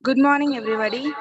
Good morning, everybody.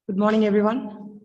Good morning, everyone.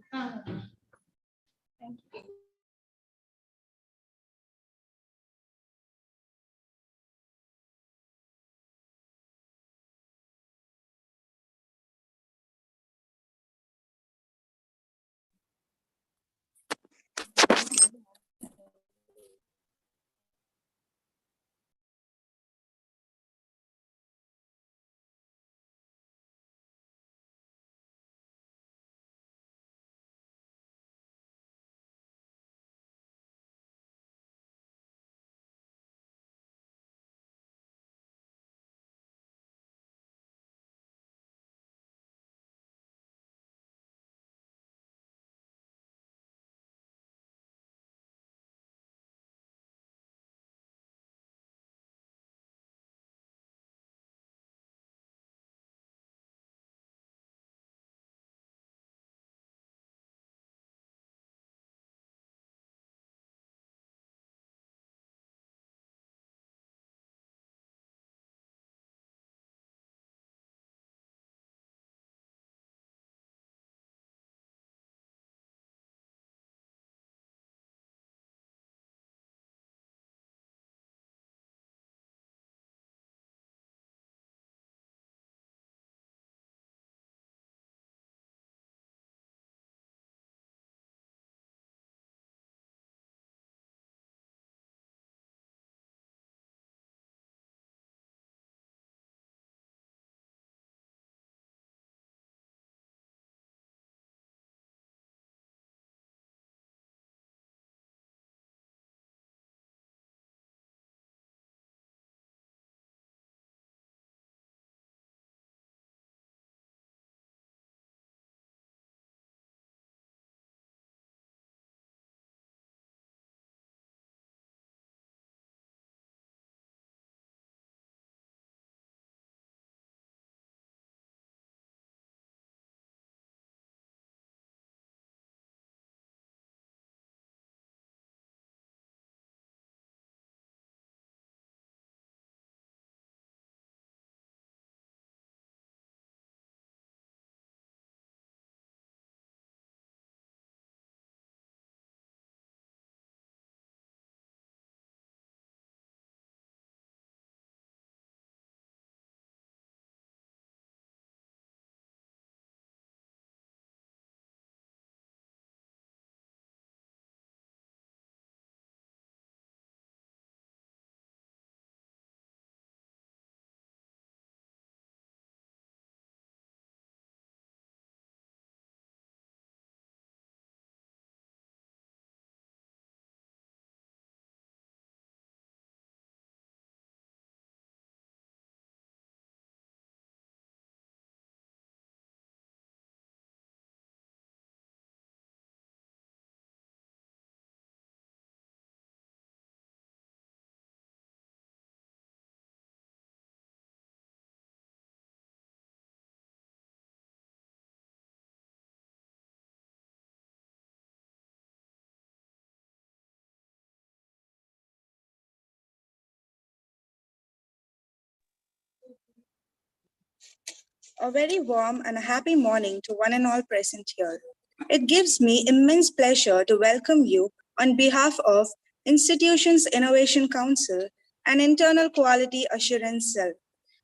A very warm and a happy morning to one and all present here. It gives me immense pleasure to welcome you on behalf of Institution's Innovation Council and Internal Quality Assurance Cell,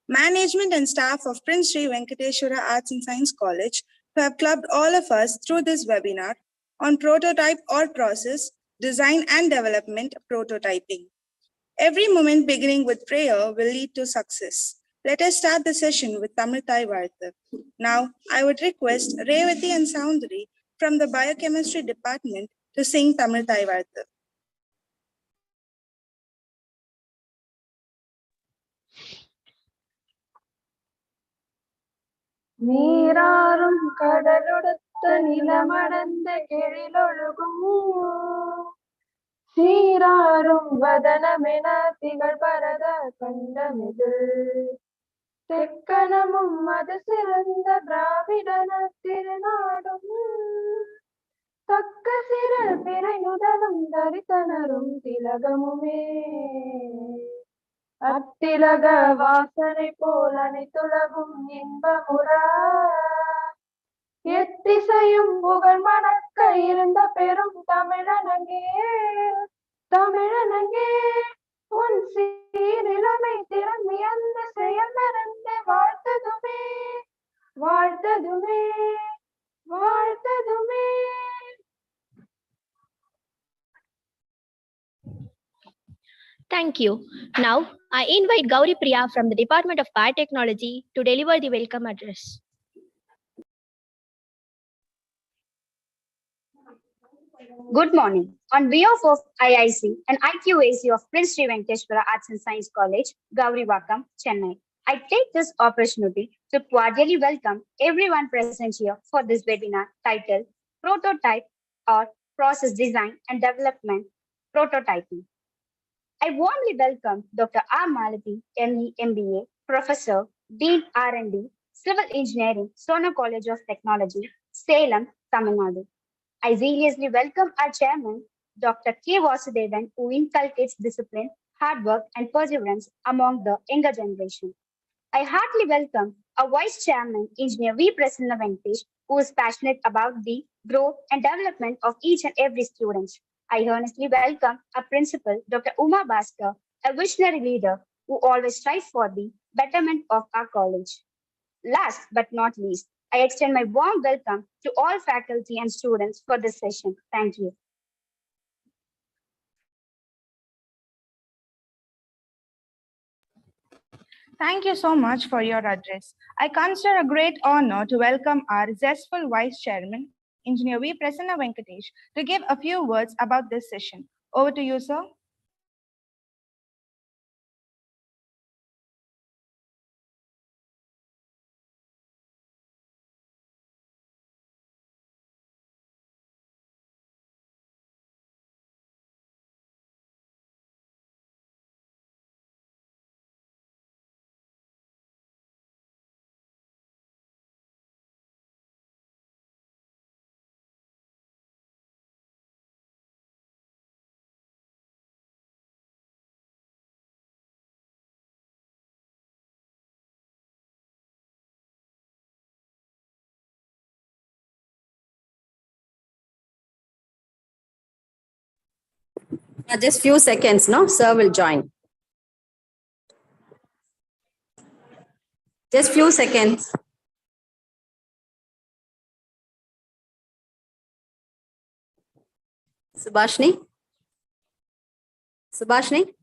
management and staff of Prince Sri Venkateswara Arts and Science College who have clubbed all of us through this webinar on prototype or process, design and development prototyping. Every moment beginning with prayer will lead to success. Let us start the session with Tamil Thai Vartha. Now, I would request Revati and Soundari from the Biochemistry Department to sing Tamil Thai Vartha. நீராறும் கடலொடுத்த நிலமடந்த கெழிலொழுகும் சீராறும் வதனமென திகழ் பரத கண்டமிது தெக்கணமும் அது சிறந்த திராவிடன திருநாடும் தக்க சிறு பிறையுடனும் தரித்தனரும் திலகமுமே அத்திலக வாசனை போல் அனைத்துலகும் இன்பமுற எத்திசையும் புகழ் மணக்க இருந்த பெரும் தமிழனங்கே தமிழனங்கே உன் சீரிழமை திறமை அந்த செயல் மறந்து வாழ்த்ததுமே வாழ்த்ததுமே வாழ்த்ததுமே. Thank you. Now, I invite Gauri Priya from the Department of Biotechnology to deliver the welcome address. Good morning. On behalf of IIC and IQAC of Prince Sri Venkateswara Arts and Science College, Gauri Vakam, Chennai, I take this opportunity to cordially welcome everyone present here for this webinar titled Prototype or Process Design and Development Prototyping. I warmly welcome Dr. R. Malati, ME, MBA, Professor, Dean R&D, Civil Engineering, Sona College of Technology, Salem, Tamil Nadu. I seriously welcome our chairman, Dr. K. Vasudevan, who inculcates discipline, hard work, and perseverance among the younger generation. I heartily welcome our vice chairman, Engineer V. Prasanna Venkatesh, who is passionate about the growth and development of each and every student. I earnestly welcome our principal, Dr. Uma Bhaskar, a visionary leader who always strives for the betterment of our college. Last but not least, I extend my warm welcome to all faculty and students for this session. Thank you. Thank you so much for your address. I consider a great honor to welcome our zestful Vice Chairman, Engineer V. Prasanna Venkatesh, to give a few words about this session. Over to you, sir. Just few seconds, no? Sir will join. Just few seconds. Subhashni? Subhashni?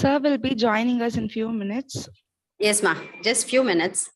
Sir will be joining us in few minutes. Yes, ma. Just few minutes.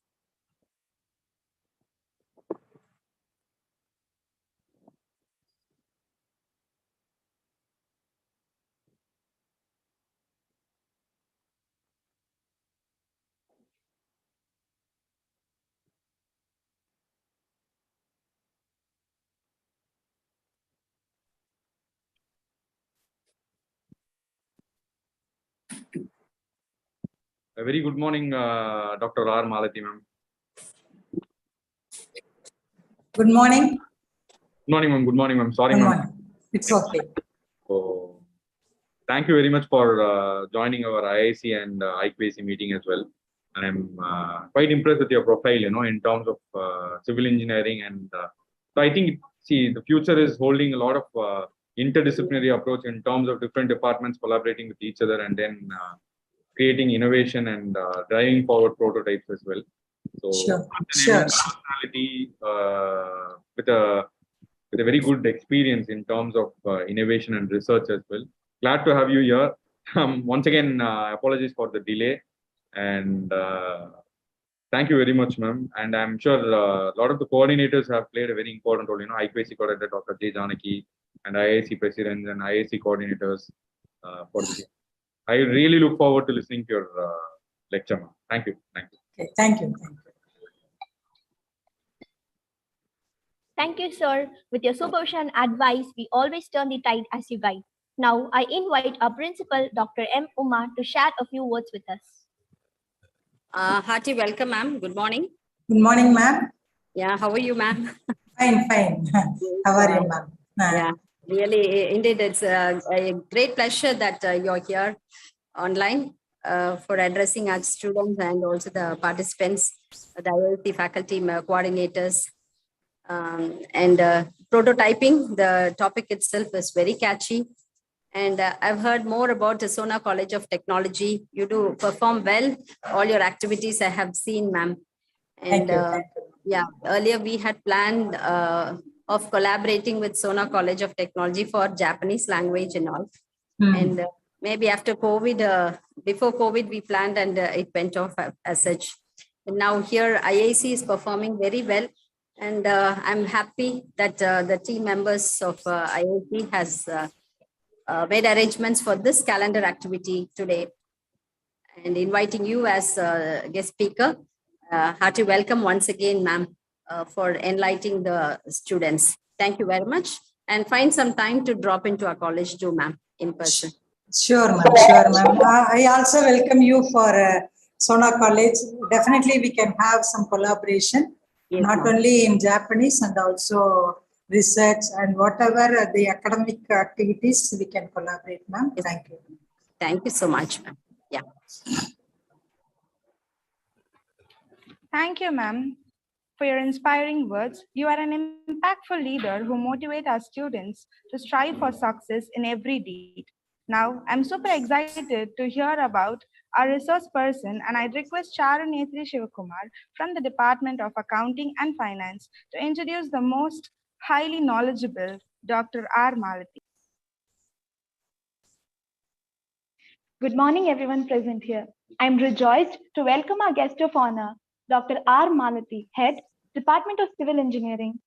A very good morning, Dr. R. Malati, ma'am. Good morning. Good morning, ma'am. Good morning, ma'am. Sorry, Good ma'am. morning. It's okay. So, thank you very much for joining our IIC and IQAC meeting as well. And I'm quite impressed with your profile, in terms of civil engineering. And so I think, see, the future is holding a lot of interdisciplinary approach in terms of different departments collaborating with each other and then creating innovation and driving forward prototypes as well. So, Sure. personality with a very good experience in terms of innovation and research as well. Glad to have you here. Once again, apologies for the delay, and thank you very much, ma'am. And I'm sure a lot of the coordinators have played a very important role. IQAC coordinator Dr. J. Janaki and IIC presidents and IIC coordinators for this. I really look forward to listening to your lecture, ma'am. Thank you. Thank you. Okay. Thank you. Thank you. Thank you, sir. With your supervision and advice, we always turn the tide as you guide. Now, I invite our principal, Dr. M. Uma, to share a few words with us. Hearty welcome, ma'am. Good morning. Good morning, ma'am. Yeah, how are you, ma'am? Fine, fine. How are you, ma'am? Yeah, really, indeed, it's a great pleasure that you're here online for addressing our students and also the participants, the IIC faculty coordinators, and prototyping. The topic itself is very catchy. And I've heard more about the Sona College of Technology. You do perform well, all your activities I have seen, ma'am. And yeah, earlier we had planned of collaborating with Sona College of Technology for Japanese language and all. And maybe after COVID, before COVID, we planned and it went off as such. And now here IIC is performing very well. And I'm happy that the team members of IIC has made arrangements for this calendar activity today and inviting you as a guest speaker. Hearty welcome once again, ma'am, for enlightening the students. Thank you very much. And find some time to drop into our college too, ma'am, in person. Sure, ma'am. Sure, ma'am. I also welcome you for Sona College. Definitely, we can have some collaboration, Yes, not only in Japanese and also research and whatever the academic activities we can collaborate, ma'am. Yes. Thank you. Thank you so much, ma'am. Yeah. Thank you, ma'am, for your inspiring words. You are an impactful leader who motivates our students to strive for success in every deed. Now, I'm super excited to hear about our resource person, and I request Charunetri Shivakumar from the Department of Accounting and Finance to introduce the most highly knowledgeable Dr. R. Malati. Good morning, everyone present here. I'm rejoiced to welcome our guest of honor, Dr. R. Malati, Head, Department of Civil Engineering,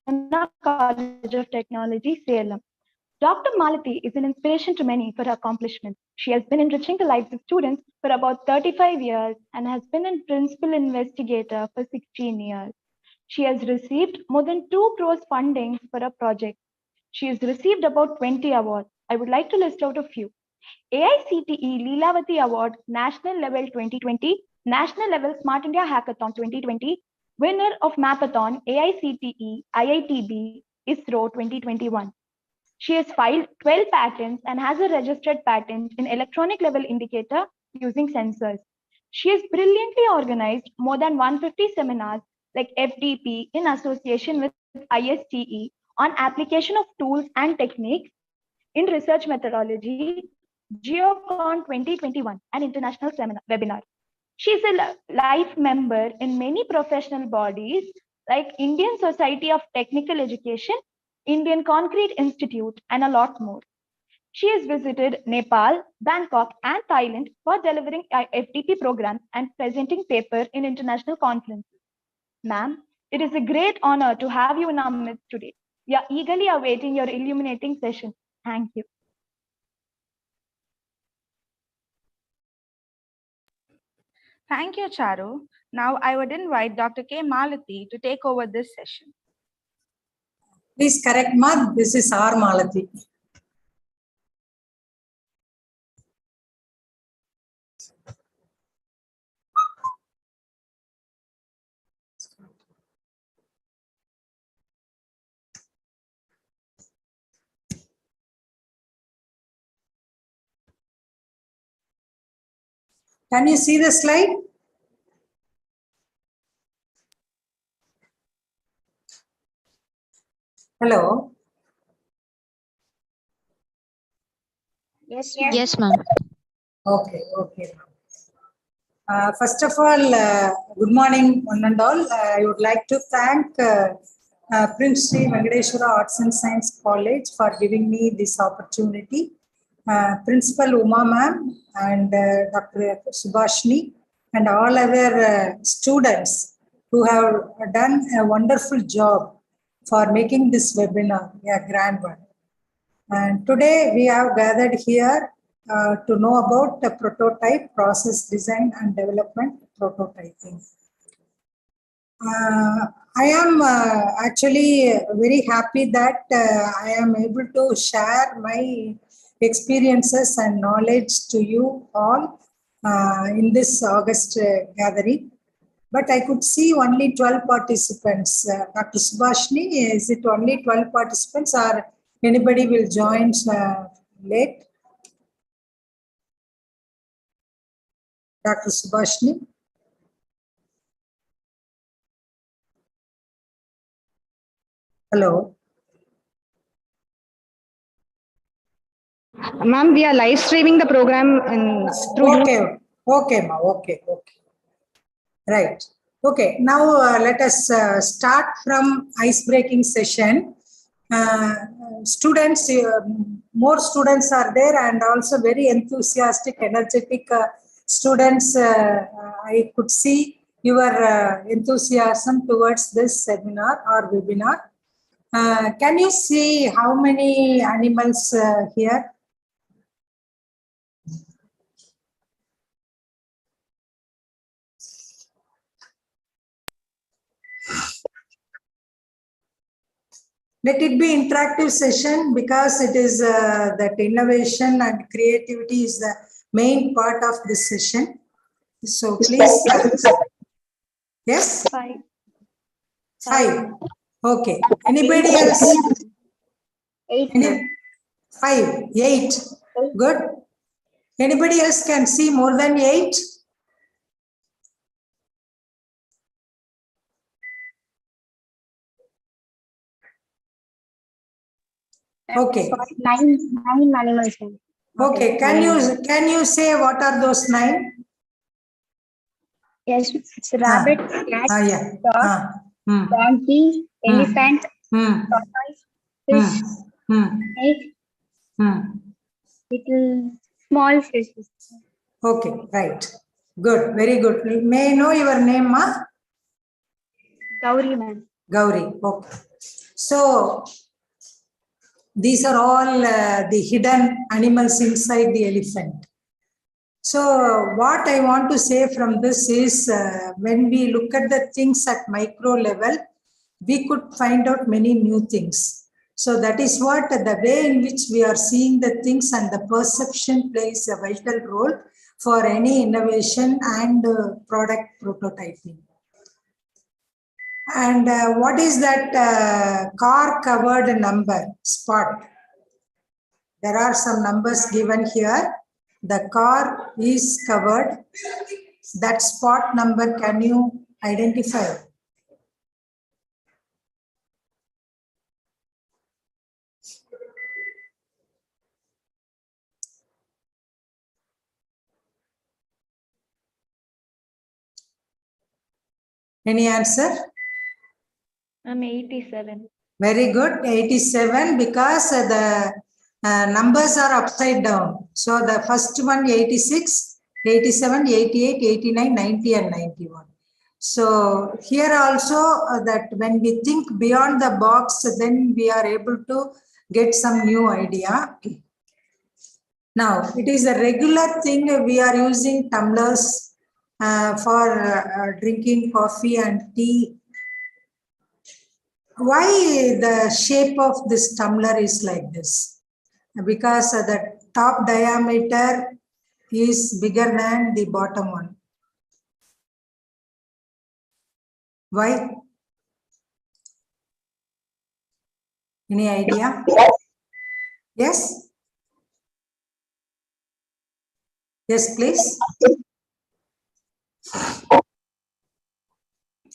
Sona College of Technology, Salem. Dr. Malati is an inspiration to many for her accomplishments. She has been enriching the lives of students for about 35 years and has been a principal investigator for 16 years. She has received more than 2 crores funding for a project. She has received about 20 awards. I would like to list out a few. AICTE Leelavati Award, National Level 2020, National Level Smart India Hackathon 2020, winner of Mapathon, AICTE, IITB, ISRO 2021. She has filed 12 patents and has a registered patent in electronic level indicator using sensors. She has brilliantly organized more than 150 seminars like FDP in association with ISTE on application of tools and techniques in research methodology, GeoCon 2021, an international webinar. She is a life member in many professional bodies like Indian Society of Technical Education, Indian Concrete Institute, and a lot more. She has visited Nepal, Bangkok, and Thailand for delivering FTP programs and presenting paper in international conferences. Ma'am, it is a great honor to have you in our midst today. We are eagerly awaiting your illuminating session. Thank you. Thank you, Charu. Now I would invite Dr. K. Malati to take over this session. Please correct, Ma. This is R. Malati. Can you see the slide? Hello. Yes, Yes, ma'am. Okay, okay. First of all, good morning, one and all. I would like to thank Prince Sri Venkateshwara Arts and Science College for giving me this opportunity. Principal Uma ma'am and Dr. Subhashni and all other students who have done a wonderful job for making this webinar a grand one. And today we have gathered here to know about the prototype, process design and development prototyping. I am actually very happy that I am able to share my experiences and knowledge to you all in this August gathering. But I could see only 12 participants. Dr. Subhashni, is it only 12 participants or anybody will join late? Dr. Subhashni? Hello. Ma'am, we are live streaming the program through Okay, okay, ma. Okay, okay. Right. Okay. Now let us start from ice-breaking session. Students, more students are there, and also very enthusiastic, energetic students. I could see your enthusiasm towards this seminar or webinar. Can you see how many animals here? Let it be interactive session because it is that innovation and creativity is the main part of this session. So please, yes? 5. 5. Okay. Anybody else? 8. 5, 8. Good. Anybody else can see more than 8? Okay. 9 animals. Okay. Can you say what are those 9? Yes, it's rabbit, cat, Yeah. dog, donkey, elephant, tortoise, fish, snake, little small fishes. Okay, right. Good, very good. May I know your name, ma? Gauri, ma'am. Gauri. Okay. So these are all the hidden animals inside the elephant. So what I want to say from this is when we look at the things at micro level, we could find out many new things. So that is what the way in which we are seeing the things and the perception plays a vital role for any innovation and product prototyping. And what is that car covered number spot? There are some numbers given here. The car is covered. That spot number, can you identify? Any answer? I'm 87. Very good, 87, because the numbers are upside down. So the first one 86, 87, 88, 89, 90 and 91. So here also that when we think beyond the box, then we are able to get some new idea. Now, it is a regular thing we are using tumblers for drinking coffee and tea. Why the shape of this tumbler is like this? Because the top diameter is bigger than the bottom one. Why? Any idea? Yes? Yes, please.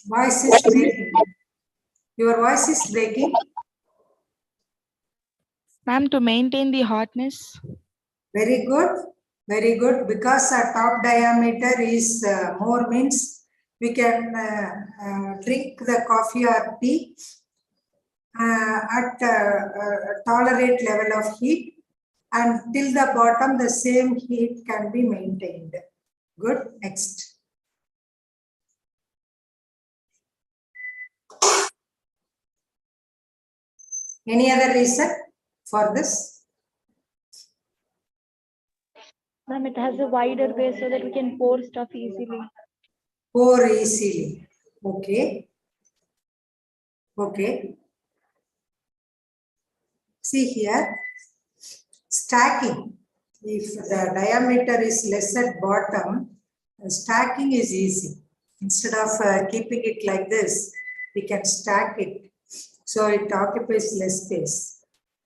Voice is breaking. Your voice is breaking. Ma'am, to maintain the hotness. Very good. Very good. Because our top diameter is more means we can drink the coffee or tea at a tolerate level of heat, and till the bottom the same heat can be maintained. Good. Next. Any other reason for this? Ma'am, it has a wider base so that we can pour stuff easily. Pour easily. Okay. Okay. See here, stacking. If the diameter is less at bottom, stacking is easy. Instead of keeping it like this, we can stack it. So it occupies less space.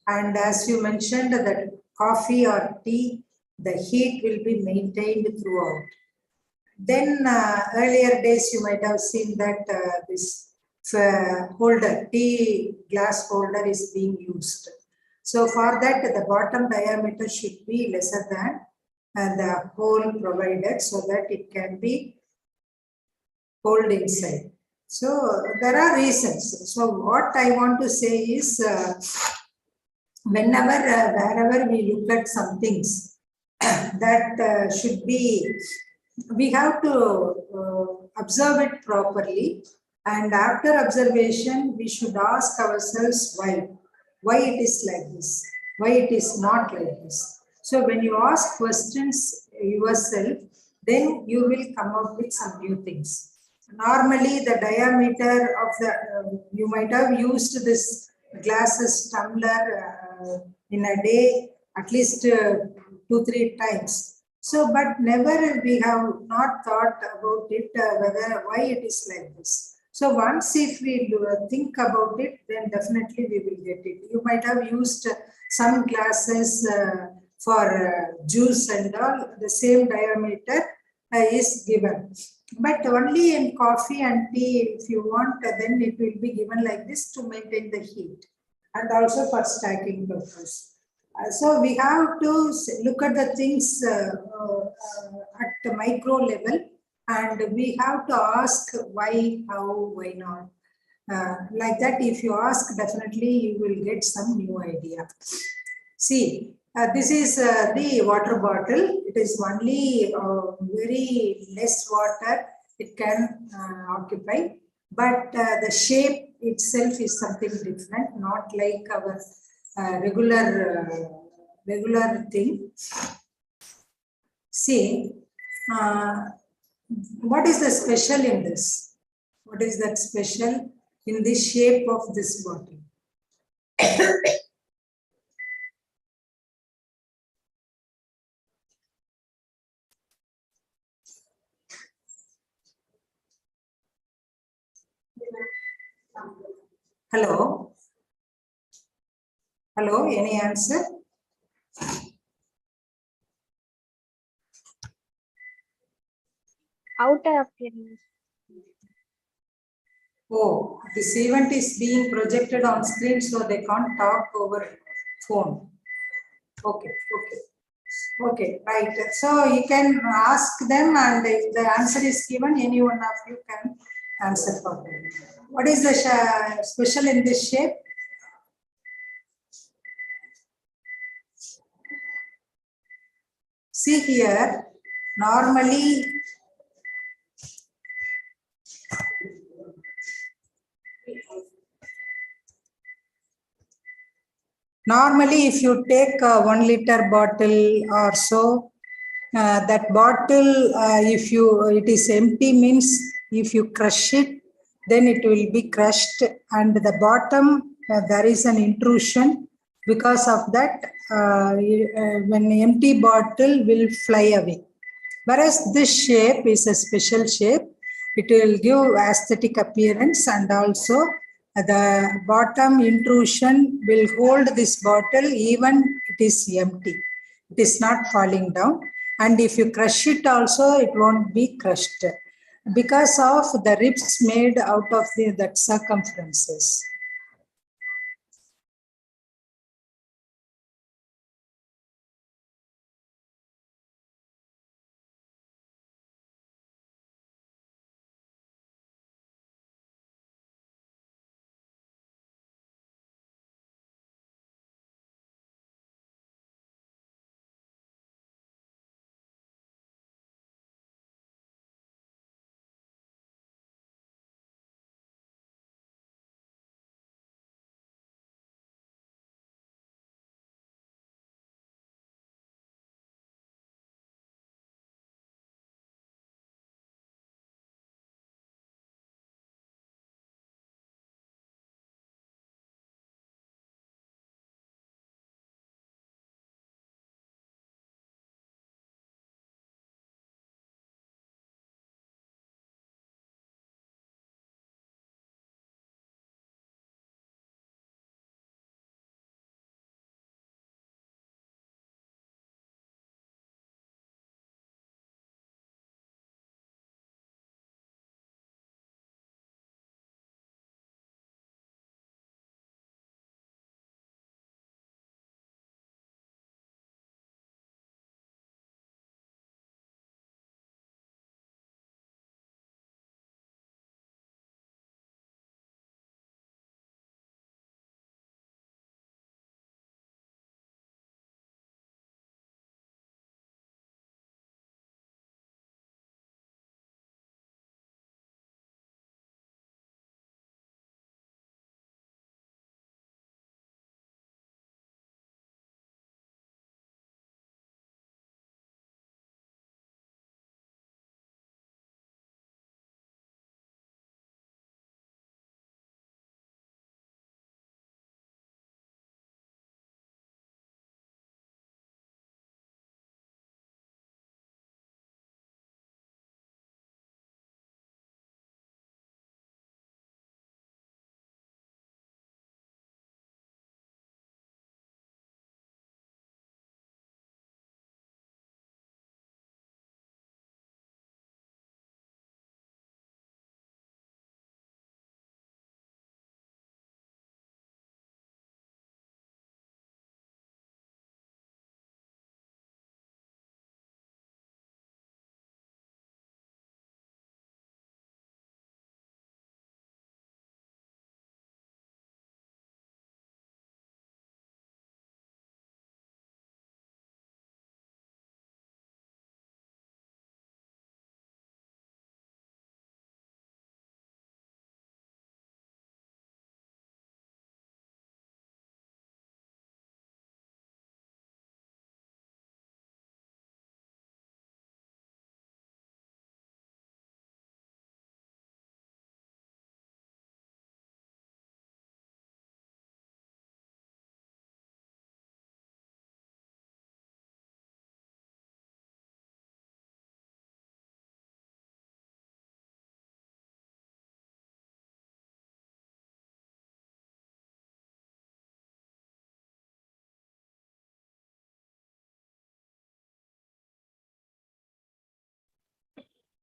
And as you mentioned that coffee or tea, the heat will be maintained throughout. Then earlier days you might have seen that this holder, tea glass holder is being used. So for that the bottom diameter should be lesser than the hole provided so that it can be hold inside. So there are reasons. So what I want to say is whenever, wherever we look at some things that should be, we have to observe it properly, and after observation we should ask ourselves why it is like this, why it is not like this. So when you ask questions yourself, then you will come up with some new things. Normally the diameter of the, you might have used this glasses tumbler in a day at least 2-3 times. So, but never we have not thought about it, whether why it is like this. So once if we think about it, then definitely we will get it. You might have used some glasses for juice and all, the same diameter is given. But only in coffee and tea, if you want, then it will be given like this to maintain the heat and also for stacking purpose. So we have to look at the things at the micro level, and we have to ask why, how, why not. Like that, if you ask, definitely you will get some new idea. See, this is the water bottle. It is only very less water it can occupy, but the shape itself is something different, not like our regular thing. See, what is the special in this? What is that special in the shape of this bottle? Hello? Hello, any answer? Outer appearance. Oh, this event is being projected on screen, so they can't talk over phone. Okay, okay, right. So you can ask them, and if the answer is given, any one of you can answer for them. What is the special in this shape? See here, normally if you take a 1 liter bottle or so, that bottle, if it is empty, means if you crush it, then it will be crushed, and the bottom there is an intrusion. Because of that, when empty bottle will fly away. Whereas this shape is a special shape, it will give aesthetic appearance, and also the bottom intrusion will hold this bottle even it is empty. It is not falling down, and if you crush it also, it won't be crushed because of the ribs made out of that circumferences.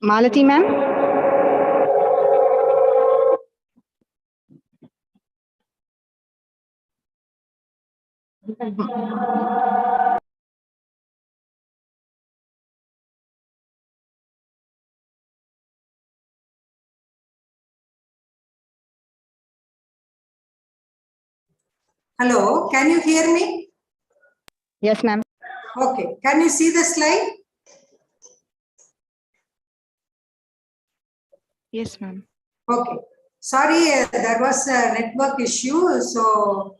Malati ma'am. Hello, can you hear me? Yes, ma'am. Okay, can you see the slide? Yes, ma'am. Okay, sorry, there was a network issue. So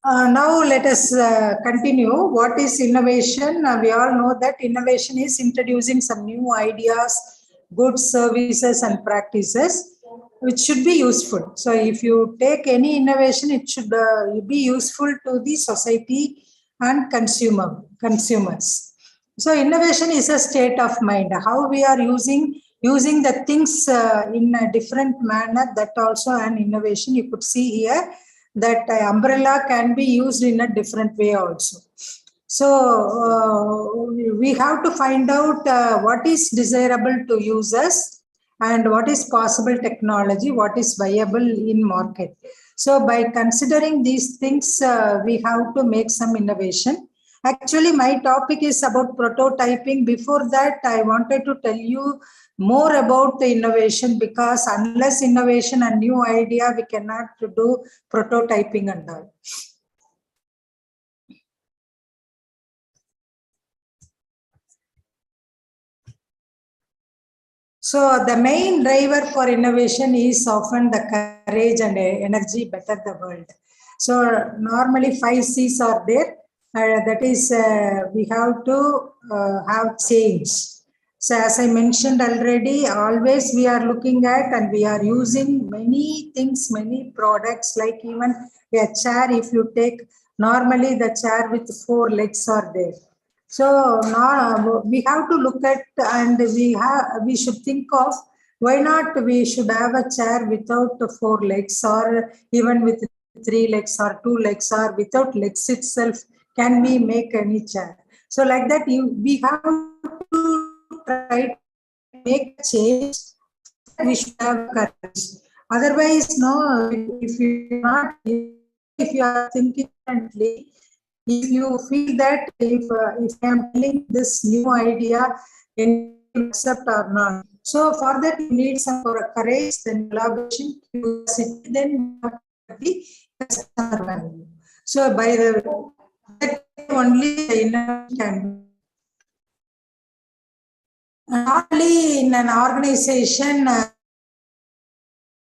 now let us continue. What is innovation? We all know that innovation is introducing some new ideas, goods, services, and practices which should be useful. So if you take any innovation, it should be useful to the society and consumers. So innovation is a state of mind. How we are using the things in a different manner, that also an innovation. You could see here that umbrella can be used in a different way also. So we have to find out what is desirable to users and what is possible technology, what is viable in market. So by considering these things, we have to make some innovation. Actually, my topic is about prototyping. Before that, I wanted to tell you more about the innovation, because unless innovation and new idea, we cannot do prototyping and all. So the main driver for innovation is often the courage and energy better the world. So normally 5 C's are there. That is, we have to have change. So as I mentioned already, always we are looking at and we are using many things, many products, like even a chair. If you take, normally the chair with 4 legs are there. So now we have to look at, and we should think of, why not we should have a chair without 4 legs, or even with 3 legs or 2 legs, or without legs itself. Can we make any chair? So like that, we have to try to make a change. We should have courage. Otherwise, no. If you are thinking differently, if you feel that if I am telling this new idea, can you accept or not? So for that you need some courage, then collaboration, curiosity, then the customer value. So by that only the innovation can be. Not only in an organization,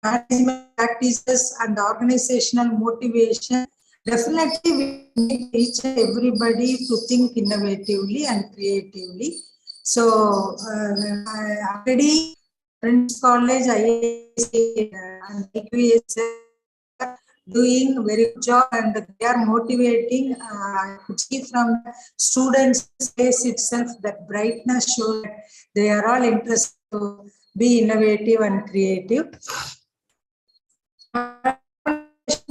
management practices and organizational motivation, definitely we need each and everybody to think innovatively and creatively. So already Prince College, IIC and IQS are doing very good job, and they are motivating. I could see from the students' face itself that brightness shows that they are all interested to be innovative and creative. First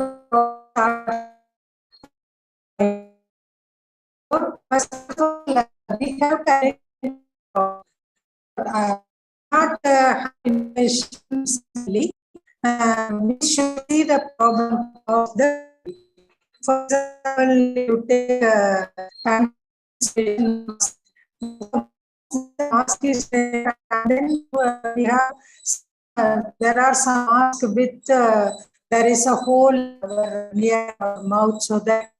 of all, we have to not innovations only. We should see the problem of the. For example, you take mask is there, and then we have there are some masks with there is a hole near our mouth, so that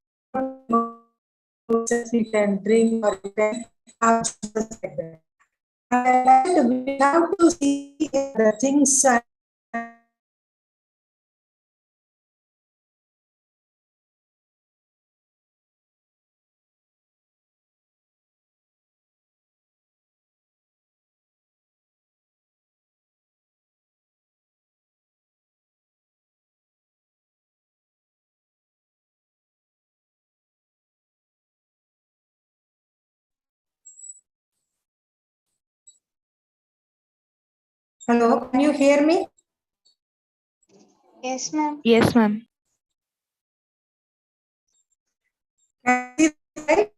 you can drink or you can have juices like that. And we have to see the things. Hello, can you hear me? Yes, ma'am. Yes, ma'am. Can you see the slide?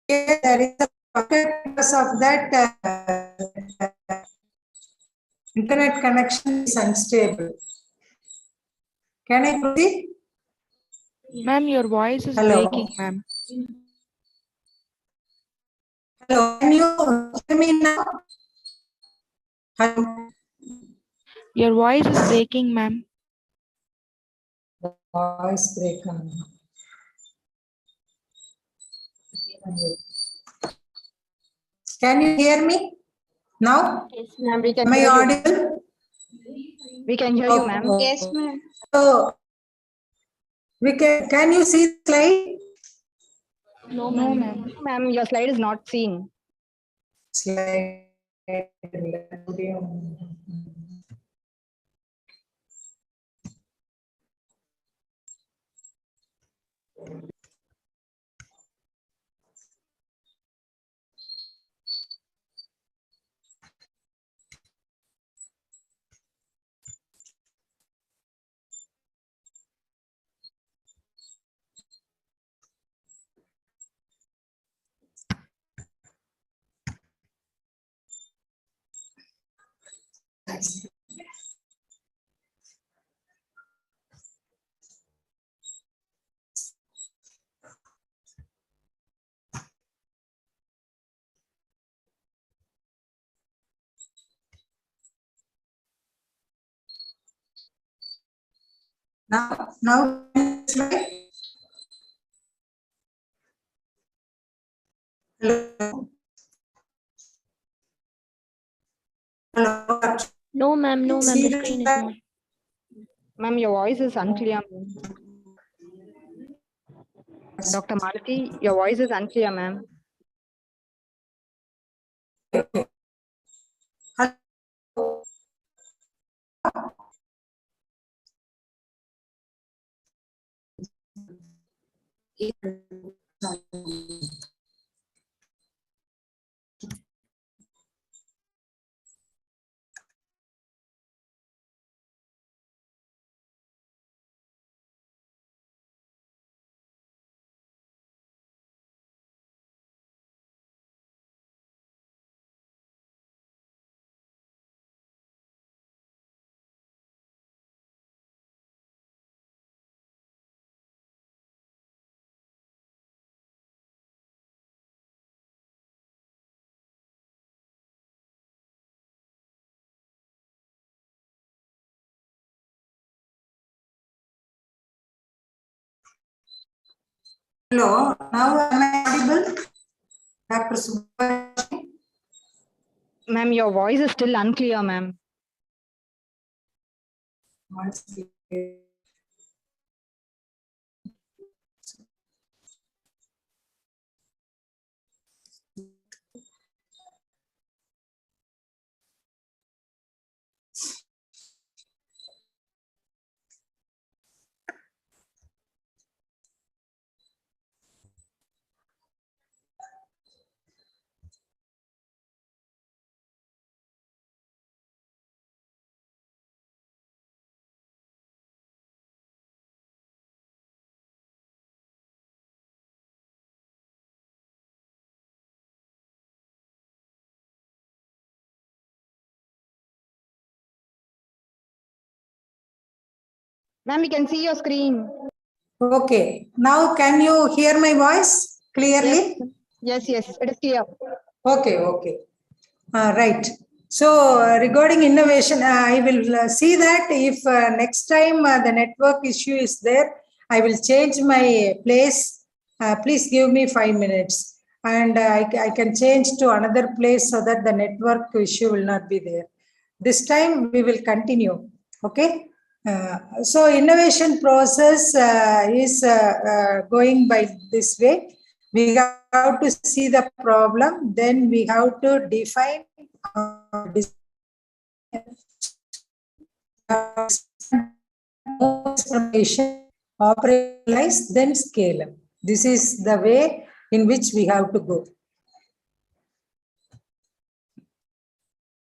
Yes, there is a pocket because of that internet connection is unstable. Can I proceed? Ma'am, your voice is Hello. breaking, ma'am. Hello, can you hear me now? Hello. Your voice is breaking, ma'am. voice break. Can you hear me now? Yes, ma'am. We can Am I hear you. audible? We can hear you, ma'am. Yes, ma'am. So can you see the slide? No, No, ma'am. ma'am. No, ma'am. Your slide is not seen. Slide. Now slide. Hello. Hello. No, ma'am. No, ma'am. See The the screen is slide? not. Ma'am, your voice is unclear. Dr. Malati, your voice is unclear, ma'am. Hello. Now am I audible? Dr. Subhash. Ma'am, your voice is still unclear, ma'am. Ma'am, we can see your screen. Okay. Now can you hear my voice clearly? Yes, it is clear. Okay, okay. Right. So regarding innovation, I will see that if next time the network issue is there, I will change my place. Please give me 5 minutes and I can change to another place so that the network issue will not be there. This time we will continue. Okay. So innovation process is going by this way. We have to see the problem, then we have to define information, operationalize, then scale up. This is the way in which we have to go.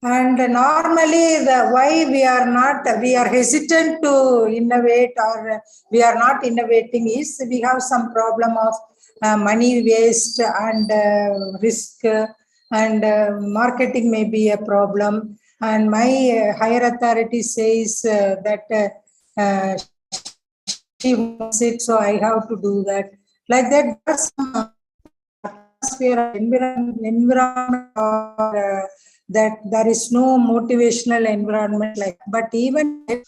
And normally why we are hesitant to innovate or we are not innovating is we have some problem of money waste and risk and marketing may be a problem. And my higher authority says that she wants it, so I have to do that. Like that, there's some atmosphere, environment, or that there is no motivational environment like. But even if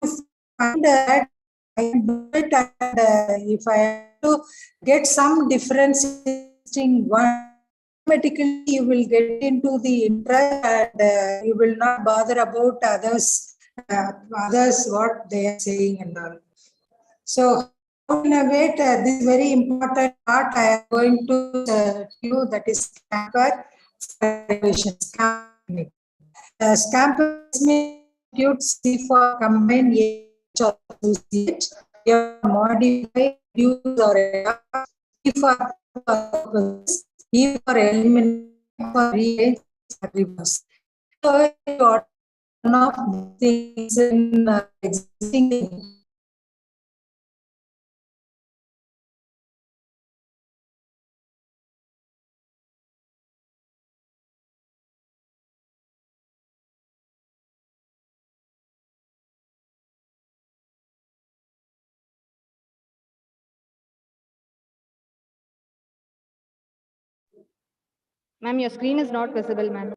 you find that I can do it, and if I have to get some difference in one, automatically you will get into the interest, and you will not bother about others what they are saying and all. So how to innovate, this is very important part I am going to you, that is Scamper for innovation. Scamper institutes C for combine, A for associate, A for modify, reduce or adapt, E for purpose, E for eliminate, for rearrange or reverse. So one of the things in existing. Ma'am, your screen is not visible, ma'am.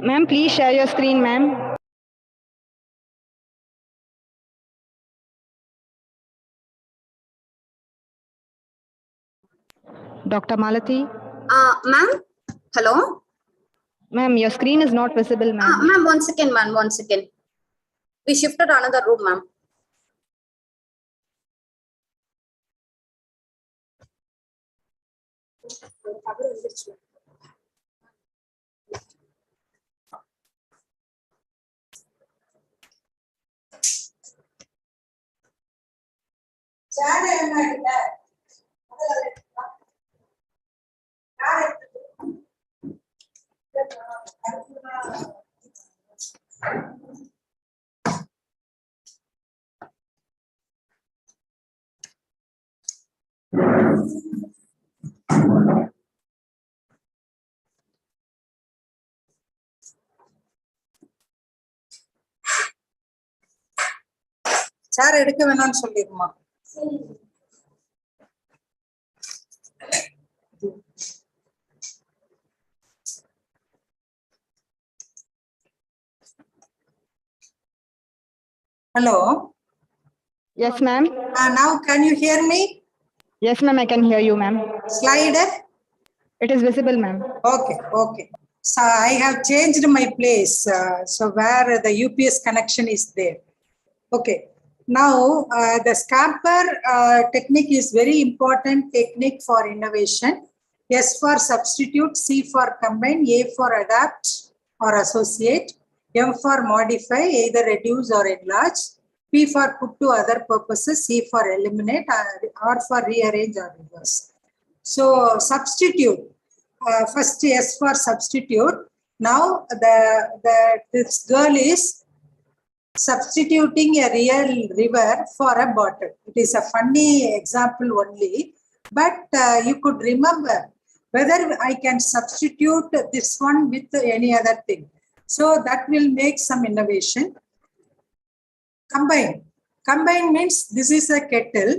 Ma'am, please share your screen, ma'am. Dr. Malati? Ma'am, hello? Ma'am, your screen is not visible, ma'am. Ma'am, one second, ma'am, one second. We shifted another room, ma'am. Sir எடுக்க வேணாம்னு சொல்லிருமா. Hello. Yes, ma'am. Now can you hear me? Yes, ma'am, I can hear you, ma'am. Slide. It is visible, ma'am. Okay, okay. So I have changed my place, so where the UPS connection is there. Okay. Now the scamper technique is very important technique for innovation. S for substitute, C for combine, A for adapt or associate, M for modify, either reduce or enlarge, P for put to other purposes, C for eliminate, or for rearrange or reverse. So substitute. First S for substitute. Now this girl is substituting a real river for a bottle. It is a funny example only, but you could remember whether I can substitute this one with any other thing. So that will make some innovation. Combine. Combine means this is a kettle,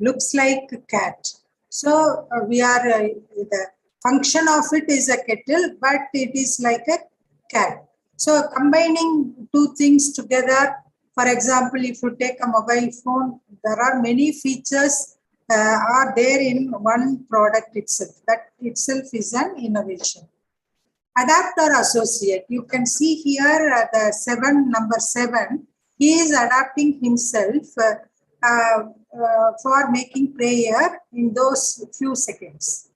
looks like a cat. So we are the function of it is a kettle, but it is like a cat. So combining two things together For example, if you take a mobile phone, there are many features are there in one product itself. That itself is an innovation. Adapt or associate. You can see here number 7. He is adapting himself for making prayer in those few seconds.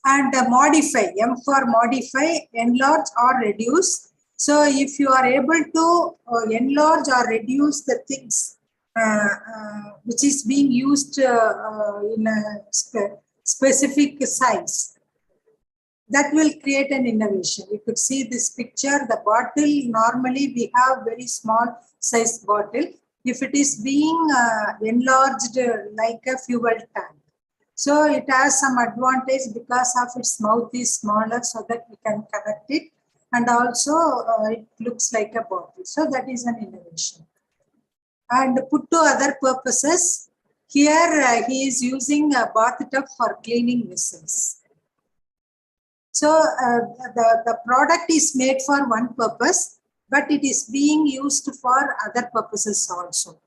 And modify, M for modify, enlarge or reduce. So if you are able to enlarge or reduce the things which is being used in a specific size, that will create an innovation. You could see this picture, the bottle, normally we have very small size bottle. If it is being enlarged like a fuel tank, so it has some advantage because of its mouth is smaller so that we can connect it, and also it looks like a bottle. So that is an innovation. And put to other purposes, here he is using a bathtub for cleaning vessels. So the product is made for one purpose, but it is being used for other purposes also.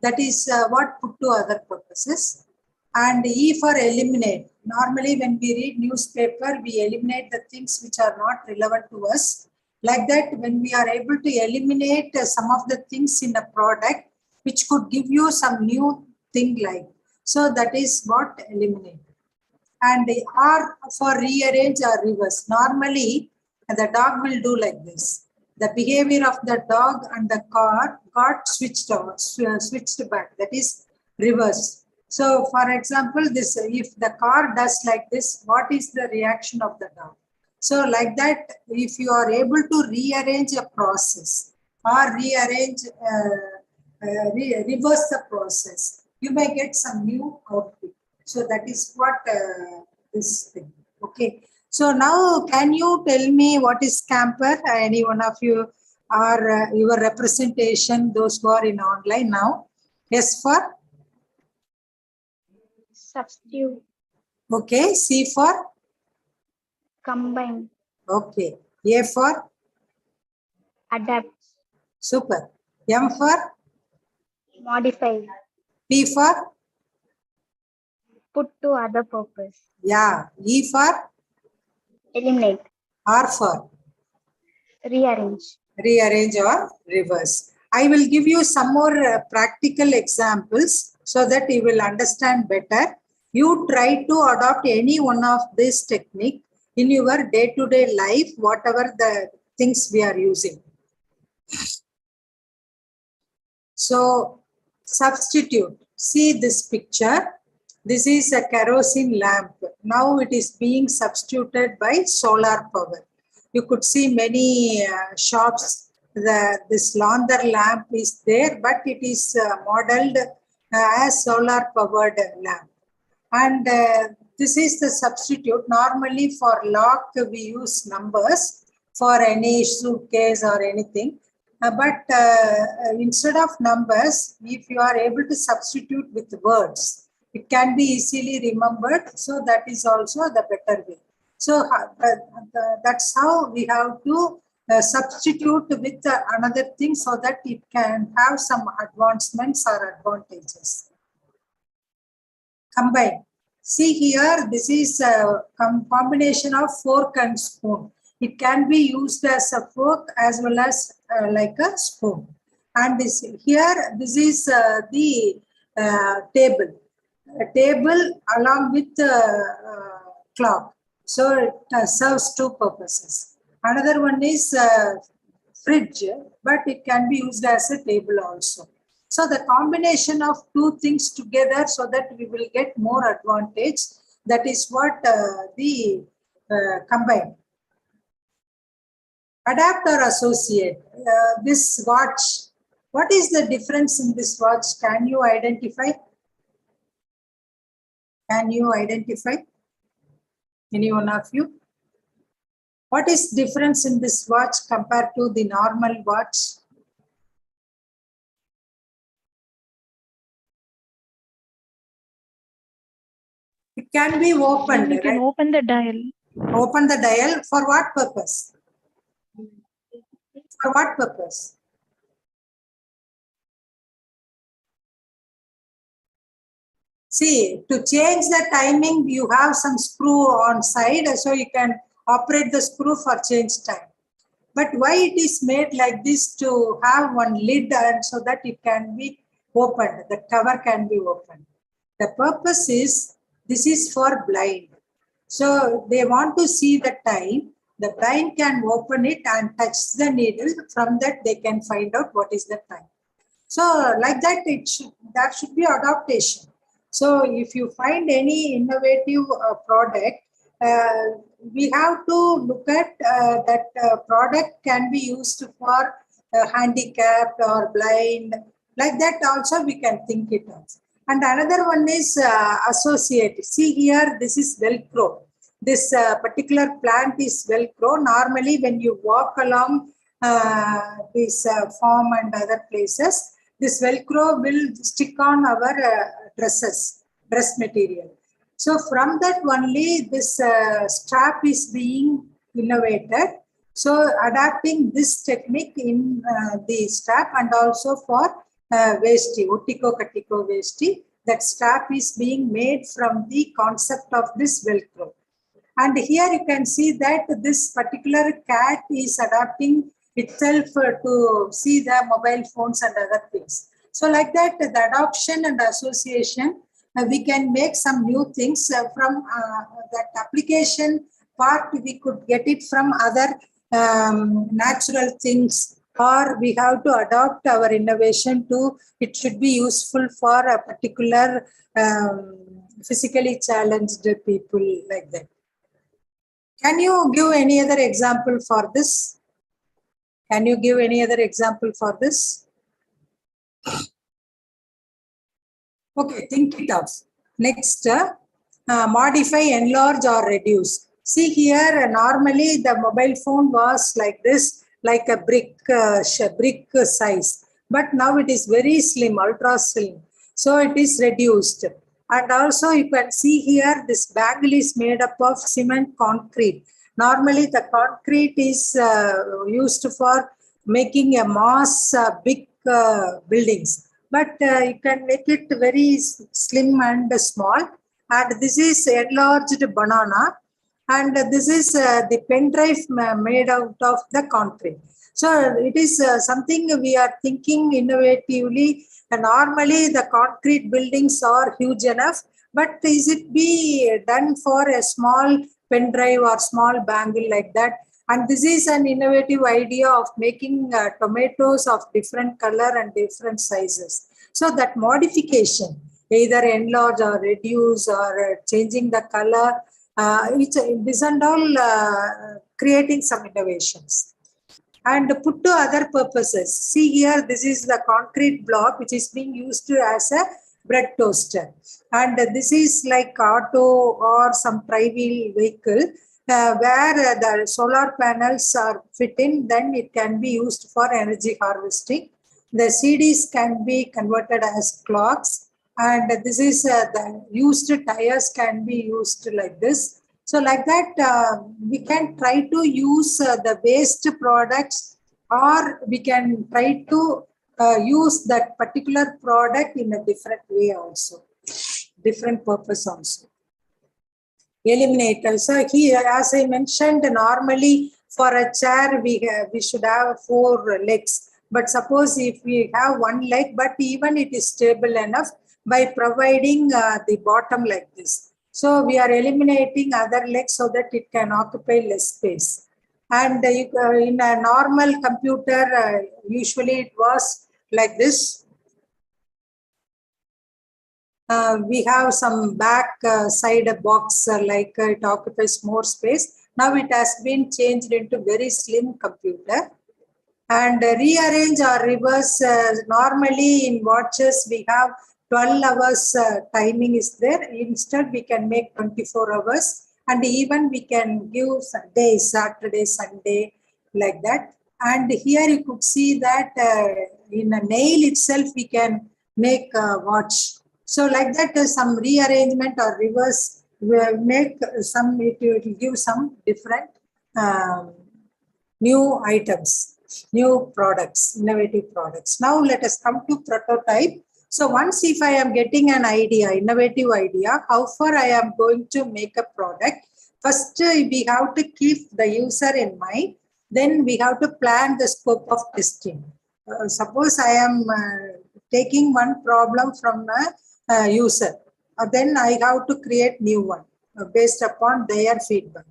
That is what put to other purposes. And E for eliminate. Normally when we read newspaper, we eliminate the things which are not relevant to us. Like that, when we are able to eliminate some of the things in a product which could give you some new thing like. So that is what eliminate. And R for rearrange or reverse. Normally, the dog will do like this. The behavior of the dog and the car got switched back. That is reverse. So, for example, this if the car does like this, what is the reaction of the dog? So, like that, if you are able to rearrange a process or rearrange, reverse the process, you may get some new output. So, that is what this thing. Okay. So, now can you tell me what is camper? Any one of you or your representation, those who are in online now? Yes, for? Substitute. Okay, C for? Combine. Okay, A for? Adapt. Super. M for? Modify. P for? Put to other purpose. Yeah. E for? Eliminate. R for? Rearrange. Rearrange or reverse. I will give you some more practical examples so that you will understand better. You try to adopt any one of this technique in your day-to-day life, whatever the things we are using. So, substitute. See this picture. This is a kerosene lamp. Now it is being substituted by solar power. You could see many shops, this launder lamp is there, but it is modeled as solar powered lamp. And this is the substitute. Normally for lock, we use numbers for any suitcase or anything. But instead of numbers, if you are able to substitute with words, it can be easily remembered. So that is also the better way. So that's how we have to substitute with another thing so that it can have some advancements or advantages. Combine. See here, this is a combination of fork and spoon. It can be used as a fork as well as like a spoon. And this here, this is the table. A table along with clock. So it serves two purposes. Another one is fridge, but it can be used as a table also. So the combination of two things together so that we will get more advantage. That is what the combine. Adapt or associate. This watch. What is the difference in this watch? Can you identify? Can you identify? Any one of you? What is difference in this watch compared to the normal watch? It can be opened. You can right? open the dial. Open the dial for what purpose? For what purpose? See, to change the timing, you have some screw on side, so you can operate the screw for change time. But why it is made like this to have one lid and so that it can be opened, the cover can be opened. The purpose is, this is for blind. So they want to see the time, the blind can open it and touch the needle. From that they can find out what is the time. So like that, that should be adaptation. So if you find any innovative product, we have to look at that product can be used for handicapped or blind. Like that also we can think it also. And another one is associate. See here, this is Velcro. This particular plant is Velcro. Normally when you walk along this farm and other places, this Velcro will stick on our dress material. So from that only this strap is being innovated. So adapting this technique in the strap and also for vesti, Uttiko Kattiko vesti, that strap is being made from the concept of this Velcro. And here you can see that this particular cat is adapting itself to see the mobile phones and other things. So like that, the adoption and association, we can make some new things from that application part. We could get it from other natural things, or we have to adopt our innovation to, it should be useful for a particular physically challenged people, like that. Can you give any other example for this? Can you give any other example for this? Okay, think it out. Next, modify, enlarge or reduce. See here, normally the mobile phone was like this, like a brick size. But now it is very slim, ultra slim. So it is reduced. And also you can see here, this bangle is made up of cement concrete. Normally the concrete is used for making a mass big buildings. But you can make it very slim and small. And this is enlarged banana. And this is the pen drive made out of the concrete. So it is something we are thinking innovatively. And normally the concrete buildings are huge enough, but is it be done for a small pen drive or small bangle like that? And this is an innovative idea of making tomatoes of different color and different sizes. So that modification, either enlarge or reduce or changing the color, this and all creating some innovations. And put to other purposes. See here, this is the concrete block which is being used as a bread toaster. And this is like auto or some tri-wheel vehicle where the solar panels are fit in, then it can be used for energy harvesting. The CDs can be converted as clocks. And this is the used tires can be used like this. So like that, we can try to use the waste products, or we can try to use that particular product in a different way also, different purpose also. Eliminate. So here, as I mentioned, normally for a chair, we should have 4 legs. But suppose if we have 1 leg, but even it is stable enough by providing the bottom like this. So we are eliminating other legs so that it can occupy less space. And in a normal computer, usually it was like this. We have some back side box like it occupies more space. Now it has been changed into very slim computer. And rearrange or reverse, normally in watches we have 12 hours timing is there. Instead, we can make 24 hours. And even we can give days, Saturday, Sunday, like that. And here you could see that in a nail itself, we can make a watch. So like that, some rearrangement or reverse will make some, it will give some different new items. new products, innovative products. Now let us come to prototype. So once if I am getting an idea, innovative idea, how far I am going to make a product, first we have to keep the user in mind. Then we have to plan the scope of testing. Suppose I am taking one problem from a user, then I have to create new one based upon their feedback.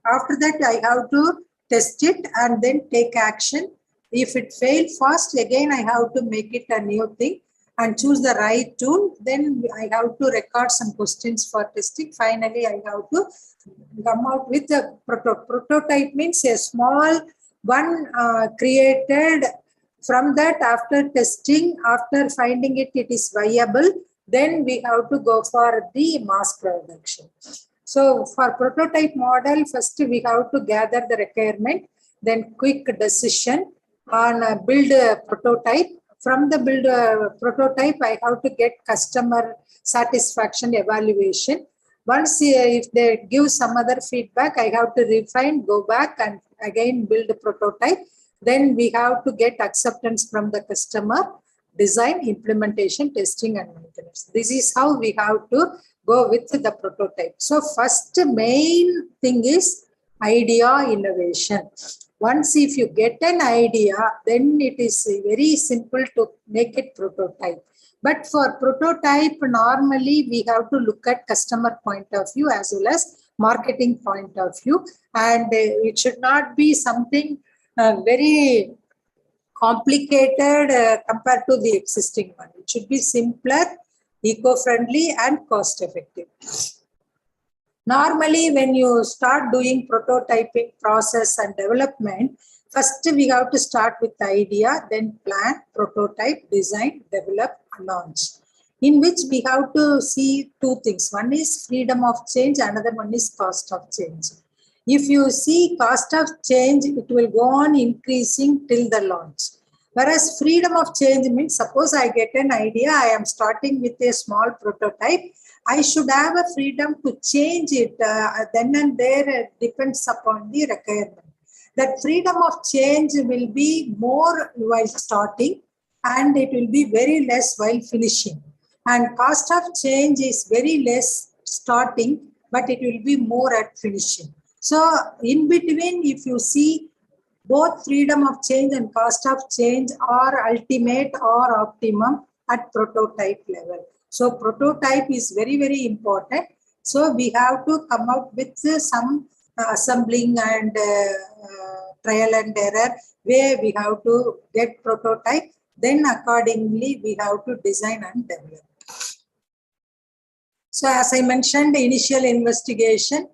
After that, I have to test it and then take action. If it fails fast, again I have to make it a new thing and choose the right tool. Then I have to record some questions for testing. Finally, I have to come out with a prototype. Means a small one created. From that, after testing, after finding it is viable, then we have to go for the mass production. So for prototype model, first we have to gather the requirement, then quick decision on build a prototype. From the build prototype, I have to get customer satisfaction evaluation. Once if they give some other feedback, I have to refine, go back and again build a prototype. Then we have to get acceptance from the customer, design, implementation, testing and maintenance. This is how we have to go with the prototype. So first main thing is idea innovation. Once if you get an idea, then it is very simple to make it prototype. But for prototype, normally we have to look at customer point of view as well as marketing point of view. And it should not be something very complicated compared to the existing one. It should be simpler, eco-friendly and cost-effective. Normally, when you start doing prototyping process and development, first we have to start with the idea, then plan, prototype, design, develop, launch. In which we have to see two things. One is freedom of change, another one is cost of change. If you see cost of change, it will go on increasing till the launch. Whereas freedom of change means, suppose I get an idea, I am starting with a small prototype, I should have a freedom to change it then and there, depends upon the requirement. That freedom of change will be more while starting and it will be very less while finishing. And cost of change is very less starting, but it will be more at finishing. So in between, if you see both freedom of change and cost of change are ultimate or optimum at prototype level. So prototype is very, very important. So we have to come up with some assembling and trial and error where we have to get prototype. Then accordingly, we have to design and develop. So as I mentioned, initial investigation,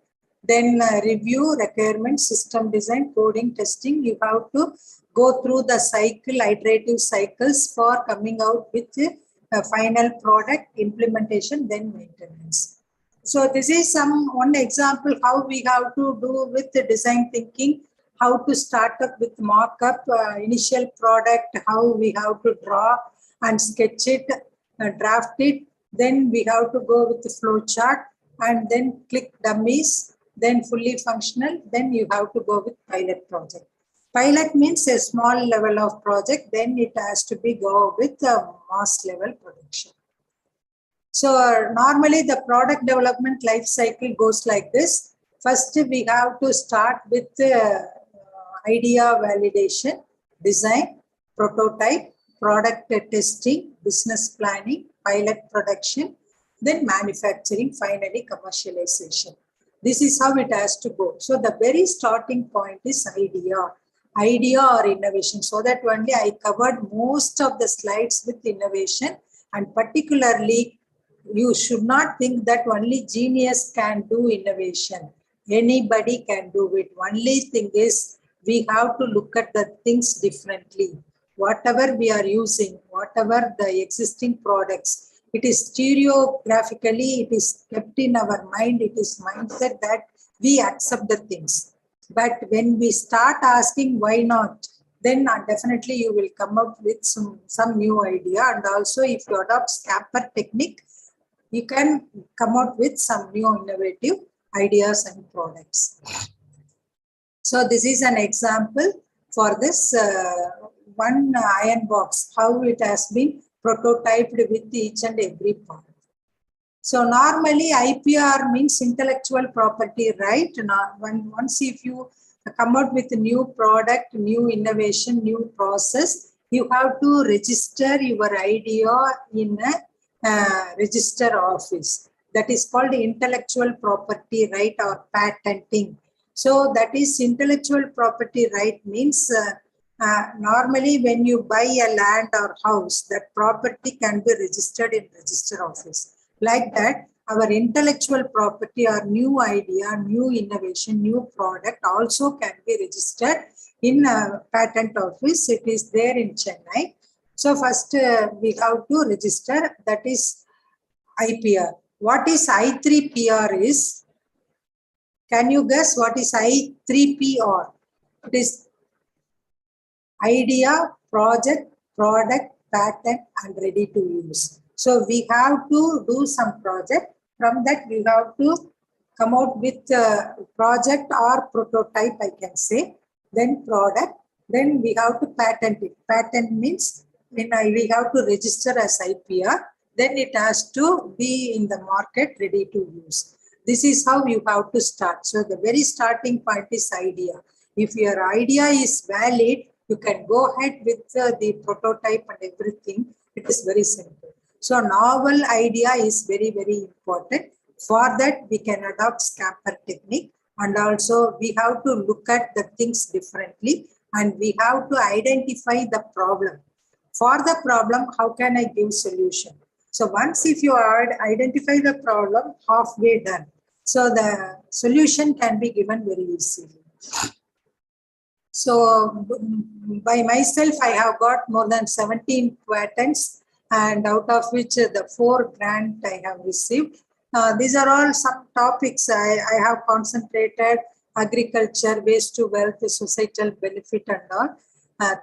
then review, requirement, system design, coding, testing. You have to go through the cycle, iterative cycles for coming out with a final product, implementation, then maintenance. So this is one example how we have to do with the design thinking, how to start up with mock-up, initial product, how we have to draw and sketch it, draft it. Then we have to go with the flow chart and then click dummies. Then fully functional, then you have to go with pilot project. Pilot means a small level of project, then it has to be go with a mass level production. So normally the product development life cycle goes like this. First, we have to start with idea validation, design, prototype, product testing, business planning, pilot production, then manufacturing, finally commercialization. This is how it has to go. So the very starting point is idea or innovation. So that only I covered most of the slides with innovation, and particularly you should not think that only genius can do innovation. Anybody can do it. Only thing is we have to look at the things differently. Whatever we are using, whatever the existing products, it is stereographically, it is kept in our mind, it is mindset that we accept the things. But when we start asking why not, then definitely you will come up with some new idea. And also if you adopt scamper technique, you can come out with some new innovative ideas and products. So this is an example. for this one iron box, how it has been prototyped with each and every part. So normally IPR means intellectual property right. Now, once if you come out with a new product, new innovation, new process, you have to register your idea in a register office. That is called intellectual property right or patenting. So that is intellectual property right means normally when you buy a land or house, that property can be registered in register office. Like that, our intellectual property or new idea, new innovation, new product also can be registered in a patent office. It is there in Chennai. So first we have to register, that is IPR. What is I3PR is? Can you guess what is I3PR? It is idea, project, product, patent, and ready to use. So we have to do some project. From that, we have to come out with a project or prototype, I can say. Then product. Then we have to patent it. Patent means when we have to register as IPR. Then it has to be in the market ready to use. This is how you have to start. So the very starting point is idea. If your idea is valid, you can go ahead with the prototype and everything. It is very simple. So novel idea is very, very important. For that, we can adopt scamper technique, and also we have to look at the things differently, and we have to identify the problem. For the problem, how can I give solution? So once if you identify the problem, halfway done. So the solution can be given very easily. So by myself, I have got more than 17 patents, and out of which the 4 grants I have received. These are all some topics I have concentrated: agriculture, waste to wealth, societal benefit, and all.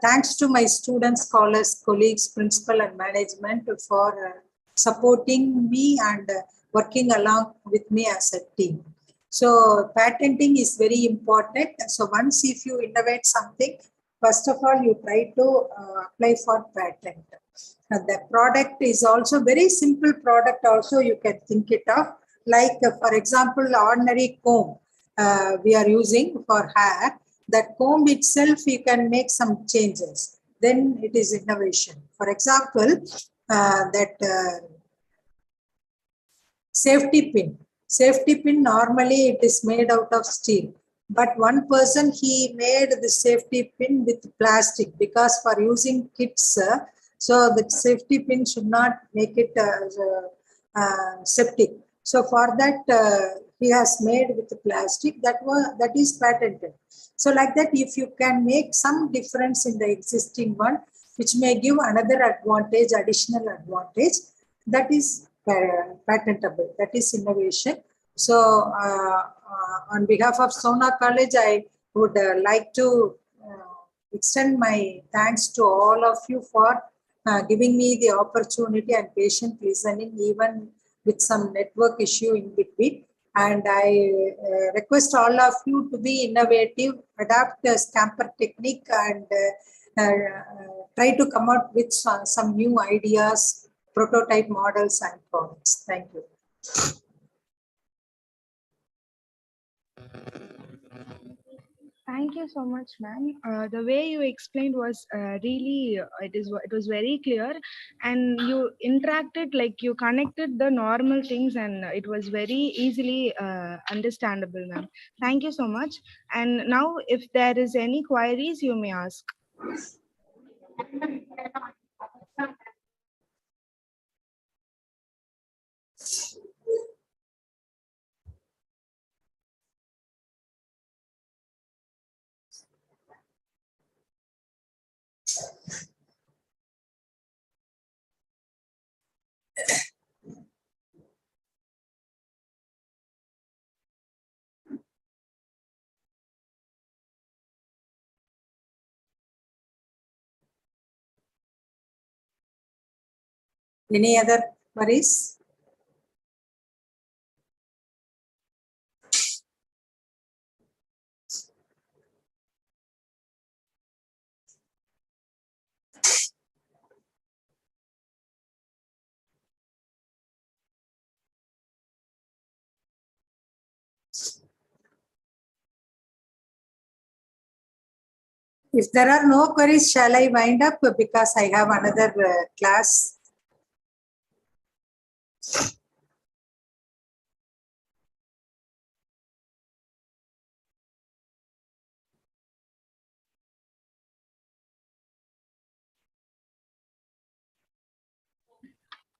Thanks to my students, scholars, colleagues, principal, and management for supporting me and working along with me as a team. So patenting is very important. So once if you innovate something, first of all, you try to apply for patent. The product is also very simple product also you can think it of. Like for example, ordinary comb we are using for hair. That comb itself, you can make some changes. Then it is innovation. For example, safety pin. Safety pin, normally it is made out of steel. But one person, he made the safety pin with plastic because for using kids, so the safety pin should not make it septic. So for that, he has made with plastic that is patented. So like that, if you can make some difference in the existing one, which may give another advantage, additional advantage, that is patentable. That is innovation. So on behalf of Sona College, I would like to extend my thanks to all of you for giving me the opportunity and patient listening, even with some network issue in between. And I request all of you to be innovative, adapt the scamper technique, and try to come up with some new ideas, prototype models, and products. Thank you. Thank you so much, ma'am. The way you explained was really, it was very clear, and you interacted, like you connected the normal things, and it was very easily understandable, ma'am. Thank you so much. And now, if there is any queries, you may ask. Any other queries? If there are no queries, shall I wind up because I have another class?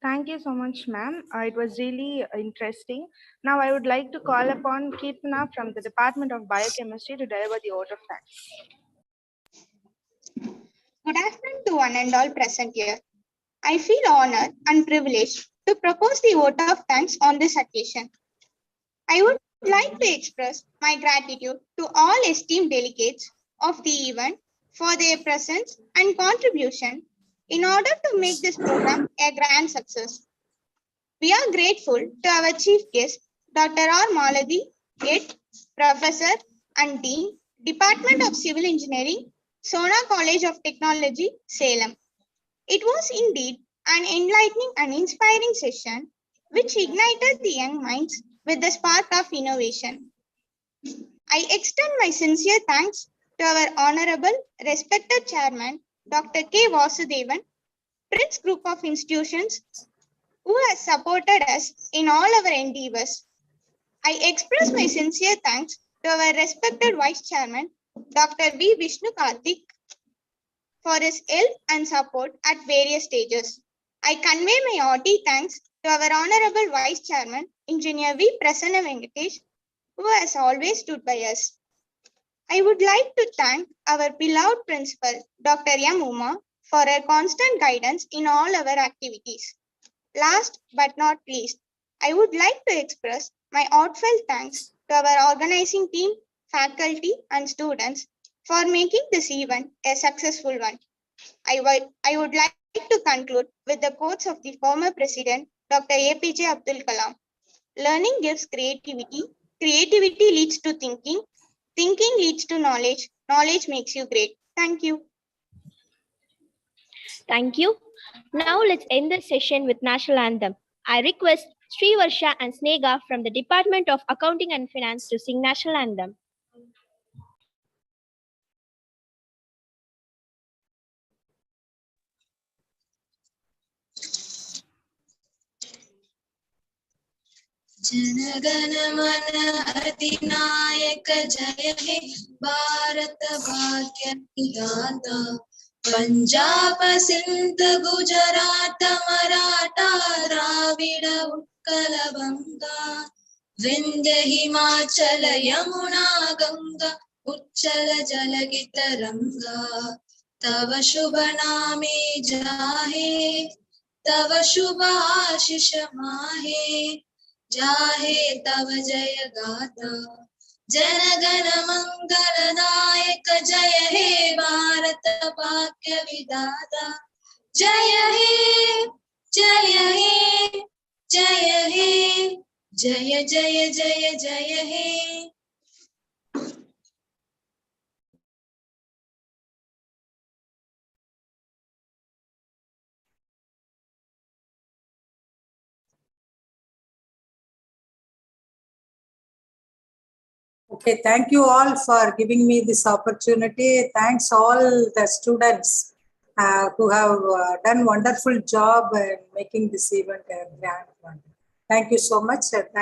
Thank you so much, ma'am. It was really interesting. Now I would like to call upon Keetana from the Department of Biochemistry to deliver the vote of thanks. Good afternoon to one and all present here. I feel honored and privileged to propose the vote of thanks on this occasion. I would like to express my gratitude to all esteemed delegates of the event for their presence and contribution in order to make this program a grand success. We are grateful to our chief guest, Dr. R. Maladi, Head, Professor and Dean, Department of Civil Engineering, Sona College of Technology, Salem. It was indeed an enlightening and inspiring session which ignited the young minds with the spark of innovation. I extend my sincere thanks to our honorable, respected chairman, Dr. K. Vasudevan, Prince Group of Institutions, who has supported us in all our endeavors. I express my sincere thanks to our respected Vice Chairman, Dr. V. Vishnu Karthik, for his help and support at various stages. I convey my hearty thanks to our Honorable Vice Chairman, Engineer V. Prasanna Venkatesh, who has always stood by us. I would like to thank our beloved Principal, Dr. M. Uma, for her constant guidance in all our activities. Last but not least, I would like to express my heartfelt thanks to our organizing team, faculty, and students for making this event a successful one. I would like to conclude with the quotes of the former President, Dr. APJ Abdul Kalam. Learning gives creativity, creativity leads to thinking, thinking leads to knowledge, knowledge makes you great. Thank you. Thank you. Now let's end the session with National Anthem. I request Sri Varsha and Snega from the Department of Accounting and Finance to sing National Anthem. जनगण मन अधिनायक जय हे भारत भाग्य विधाता पंजाब सिंध गुजरात मराठा द्राविड उत्कल बंगा विंध्य हिमाचल यमुना गंगा उच्चल जलधि तरंगा तव शुभ नामे जाहे तव शुभ आशीष माहे जाहे तव जय गाथा जन गण मंगल नायक जय हे भारत भाग्य विधाता जय हे जय हे जय हे जय जय जय जय हे। Okay, thank you all for giving me this opportunity. Thanks all the students who have done wonderful job in making this event a grand one. Thank you so much. Thank you.